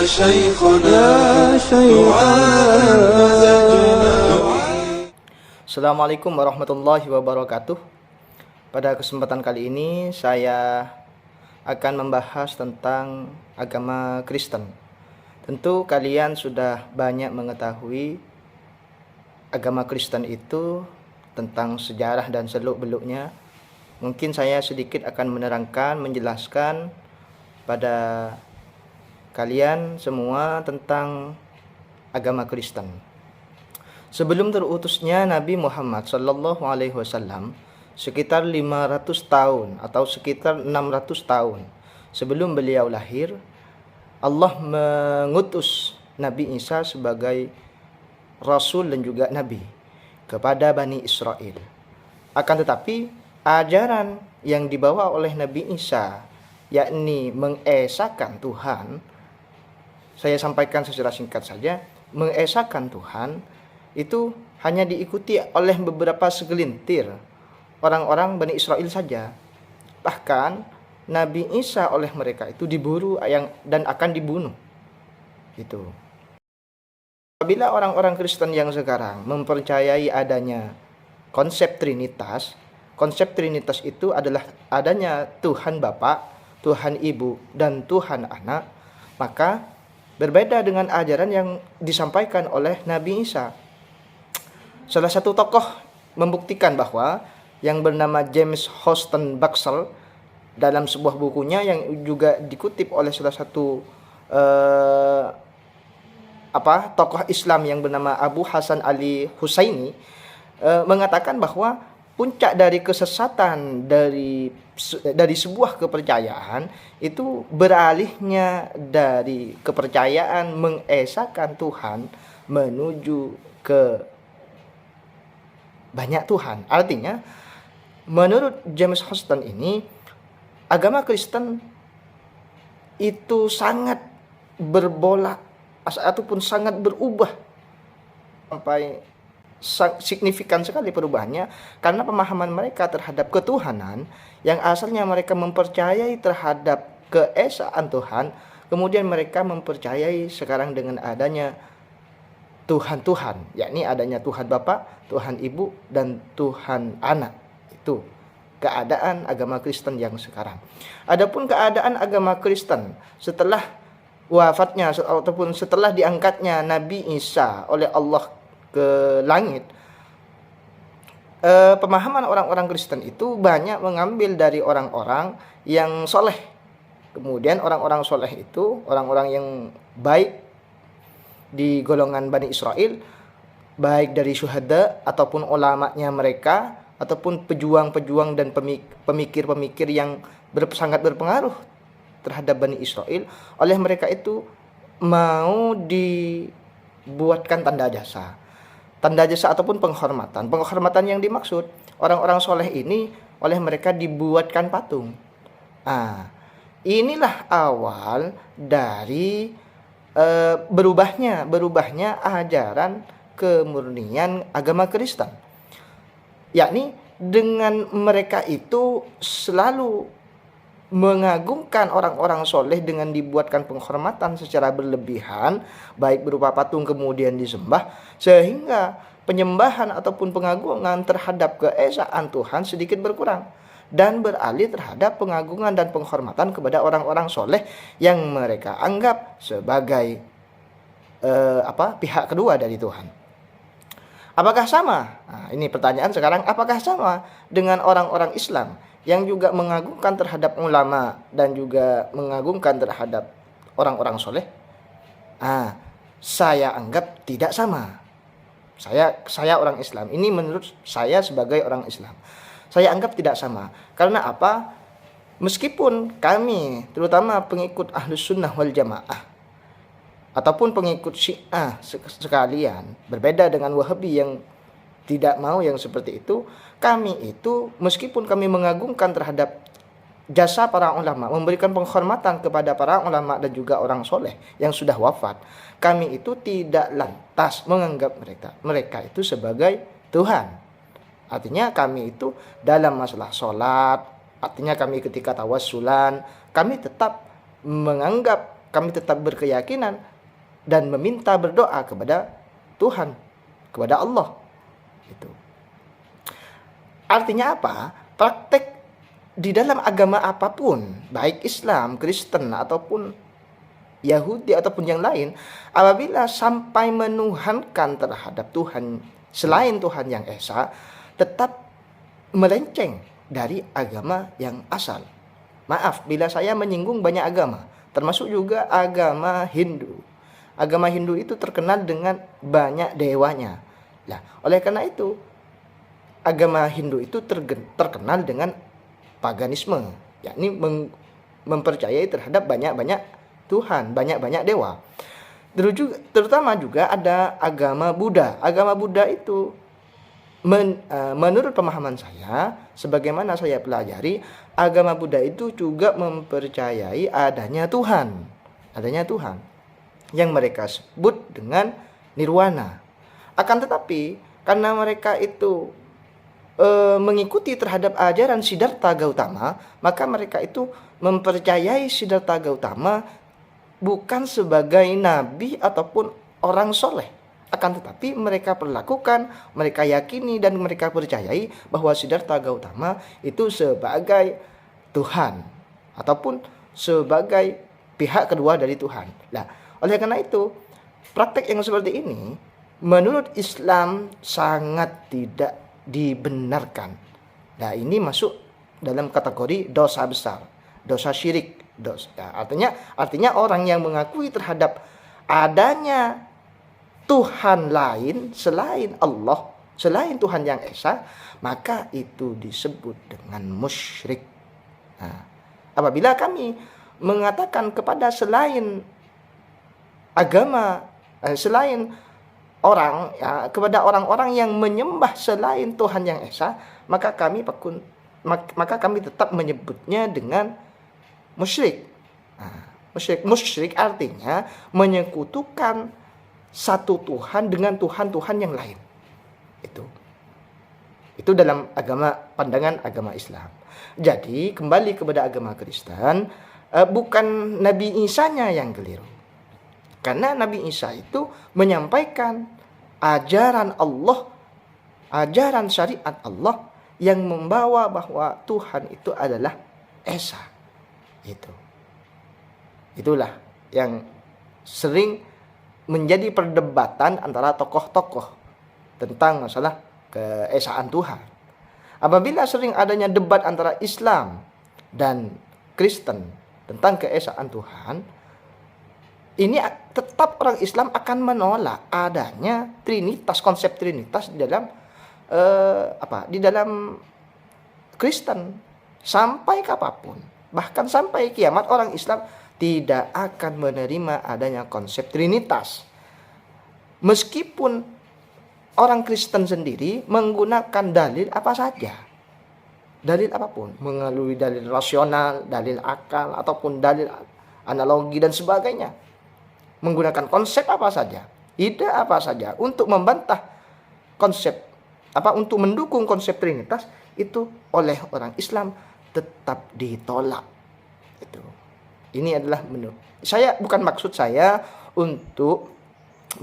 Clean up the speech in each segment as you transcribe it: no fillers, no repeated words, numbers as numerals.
شيخنا دعاء مزجنا. Assalamualaikum warahmatullahi wabarakatuh. Pada kesempatan kali ini saya akan membahas tentang agama Kristen. Tentu kalian sudah banyak mengetahui agama Kristen itu tentang sejarah dan seluk-beluknya. Mungkin saya sedikit akan menerangkan, menjelaskan pada kalian semua tentang agama Kristen. Sebelum terutusnya Nabi Muhammad Sallallahu Alaihi Wasallam, sekitar 500 tahun atau sekitar 600 tahun sebelum beliau lahir, Allah mengutus Nabi Isa sebagai Rasul dan juga Nabi kepada Bani Israel. Akan tetapi ajaran yang dibawa oleh Nabi Isa, yakni mengesahkan Tuhan, saya sampaikan secara singkat saja, mengesahkan Tuhan itu hanya diikuti oleh beberapa segelintir orang-orang Bani Israel saja. Bahkan Nabi Isa oleh mereka itu diburu dan akan dibunuh. Itu. Apabila orang-orang Kristen yang sekarang mempercayai adanya konsep Trinitas itu adalah adanya Tuhan Bapa, Tuhan Ibu, dan Tuhan Anak, maka berbeda dengan ajaran yang disampaikan oleh Nabi Isa. Salah satu tokoh membuktikan bahwa yang bernama James Houston Buxell dalam sebuah bukunya yang juga dikutip oleh salah satu tokoh Islam yang bernama Abu Hasan Ali Husaini mengatakan bahwa puncak dari kesesatan dari sebuah kepercayaan itu beralihnya dari kepercayaan mengesahkan Tuhan menuju ke banyak Tuhan. Artinya, menurut James Houston ini, agama Kristen itu sangat berbolak ataupun sangat berubah sampai signifikan sekali perubahannya karena pemahaman mereka terhadap ketuhanan yang asalnya mereka mempercayai terhadap keesaan Tuhan, kemudian mereka mempercayai sekarang dengan adanya Tuhan-Tuhan, yakni adanya Tuhan Bapa, Tuhan Ibu, dan Tuhan Anak. Itu keadaan agama Kristen yang sekarang. Adapun keadaan agama Kristen setelah wafatnya ataupun setelah diangkatnya Nabi Isa oleh Allah ke langit, pemahaman orang-orang Kristen itu banyak mengambil dari orang-orang yang soleh. Kemudian orang-orang soleh itu orang-orang yang baik di golongan Bani Israel, baik dari syuhada ataupun ulamanya mereka, ataupun pejuang-pejuang dan pemikir-pemikir yang sangat berpengaruh terhadap Bani Israel. Oleh mereka itu mau dibuatkan tanda jasa ataupun penghormatan yang dimaksud orang-orang soleh ini oleh mereka dibuatkan patung. Inilah awal dari berubahnya ajaran kemurnian agama Kristen, yakni dengan mereka itu selalu mengagungkan orang-orang soleh dengan dibuatkan penghormatan secara berlebihan, baik berupa patung kemudian disembah, sehingga penyembahan ataupun pengagungan terhadap keesaan Tuhan sedikit berkurang dan beralih terhadap pengagungan dan penghormatan kepada orang-orang soleh yang mereka anggap sebagai pihak kedua dari Tuhan. Apakah sama? Ini pertanyaan sekarang, apakah sama dengan orang-orang Islam yang juga mengagungkan terhadap ulama dan juga mengagungkan terhadap orang-orang soleh? Saya anggap tidak sama. Saya orang Islam. Ini menurut saya sebagai orang Islam. Saya anggap tidak sama. Karena apa? Meskipun kami, terutama pengikut Ahlus Sunnah wal Jamaah, ataupun pengikut Syiah sekalian, berbeda dengan Wahabi yang tidak mau yang seperti itu, kami itu meskipun kami mengagungkan terhadap jasa para ulama, memberikan penghormatan kepada para ulama dan juga orang soleh yang sudah wafat, kami itu tidak lantas menganggap mereka itu sebagai Tuhan. Artinya kami itu dalam masalah sholat, artinya kami ketika tawassulan, kami tetap menganggap kami tetap berkeyakinan dan meminta berdoa kepada Tuhan, kepada Allah. Itu. Artinya apa? Praktek di dalam agama apapun, baik Islam, Kristen, ataupun Yahudi, ataupun yang lain, apabila sampai menuhankan terhadap Tuhan selain Tuhan yang Esa, tetap melenceng dari agama yang asal. Maaf bila saya menyinggung banyak agama, termasuk juga agama Hindu. Agama Hindu itu terkenal dengan banyak dewanya. Nah, oleh karena itu, agama Hindu itu terkenal dengan paganisme, yakni mempercayai terhadap banyak-banyak Tuhan, banyak-banyak dewa. Terutama juga ada agama Buddha. Agama Buddha itu menurut pemahaman saya, sebagaimana saya pelajari, agama Buddha itu juga mempercayai adanya Tuhan. Adanya Tuhan yang mereka sebut dengan nirwana. Akan tetapi karena mereka itu mengikuti terhadap ajaran Siddhartha Gautama, maka mereka itu mempercayai Siddhartha Gautama bukan sebagai nabi ataupun orang soleh. Akan tetapi mereka perlakukan, mereka yakini dan mereka percayai bahwa Siddhartha Gautama itu sebagai Tuhan ataupun sebagai pihak kedua dari Tuhan. Nah, oleh karena itu, praktek yang seperti ini menurut Islam sangat tidak dibenarkan. Nah, ini masuk dalam kategori dosa besar, dosa syirik, dosa. Artinya orang yang mengakui terhadap adanya Tuhan lain selain Allah, selain Tuhan yang Esa, maka itu disebut dengan musyrik. Nah, apabila kami mengatakan kepada selain agama, selain orang, ya, kepada orang-orang yang menyembah selain Tuhan yang Esa, maka kami tetap menyebutnya dengan musyrik. Nah, musyrik artinya menyekutukan satu Tuhan dengan Tuhan-Tuhan yang lain. Itu dalam pandangan agama Islam. Jadi kembali kepada agama Kristen, bukan Nabi Isa-nya yang keliru. Karena Nabi Isa itu menyampaikan ajaran Allah, ajaran syariat Allah yang membawa bahwa Tuhan itu adalah Esa. Itulah yang sering menjadi perdebatan antara tokoh-tokoh tentang masalah keesaan Tuhan. Apabila sering adanya debat antara Islam dan Kristen tentang keesaan Tuhan, ini tetap orang Islam akan menolak adanya Trinitas, konsep Trinitas di dalam Kristen sampai kapanpun, bahkan sampai kiamat orang Islam tidak akan menerima adanya konsep Trinitas. Meskipun orang Kristen sendiri menggunakan dalil apa saja, dalil apapun, melalui dalil rasional, dalil akal, ataupun dalil analogi dan sebagainya, menggunakan konsep apa saja, ide apa saja untuk membantah konsep untuk mendukung konsep Trinitas, itu oleh orang Islam tetap ditolak. Ini adalah saya, bukan maksud saya untuk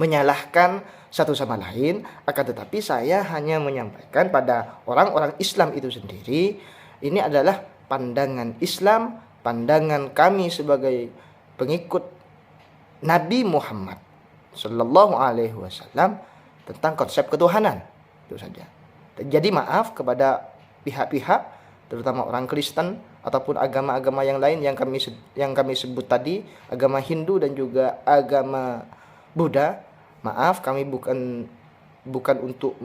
menyalahkan satu sama lain, akan tetapi saya hanya menyampaikan pada orang-orang Islam itu sendiri, ini adalah pandangan Islam, pandangan kami sebagai pengikut Nabi Muhammad Sallallahu Alaihi Wasallam tentang konsep ketuhanan. Itu saja. Jadi maaf kepada pihak-pihak, terutama orang Kristen ataupun agama-agama yang lain yang kami sebut tadi, agama Hindu dan juga agama Buddha. Maaf, kami bukan untuk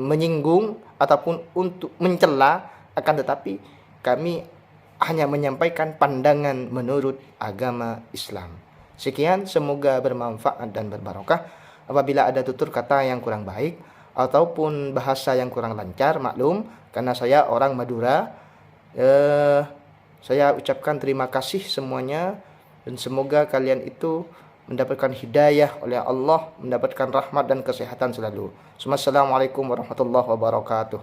menyinggung ataupun untuk mencela, akan tetapi kami hanya menyampaikan pandangan menurut agama Islam. Sekian, semoga bermanfaat dan berbarokah. Apabila ada tutur kata yang kurang baik ataupun bahasa yang kurang lancar, maklum, karena saya orang Madura. Saya ucapkan terima kasih semuanya, dan semoga kalian itu mendapatkan hidayah oleh Allah, mendapatkan rahmat dan kesehatan selalu. Assalamualaikum warahmatullahi wabarakatuh.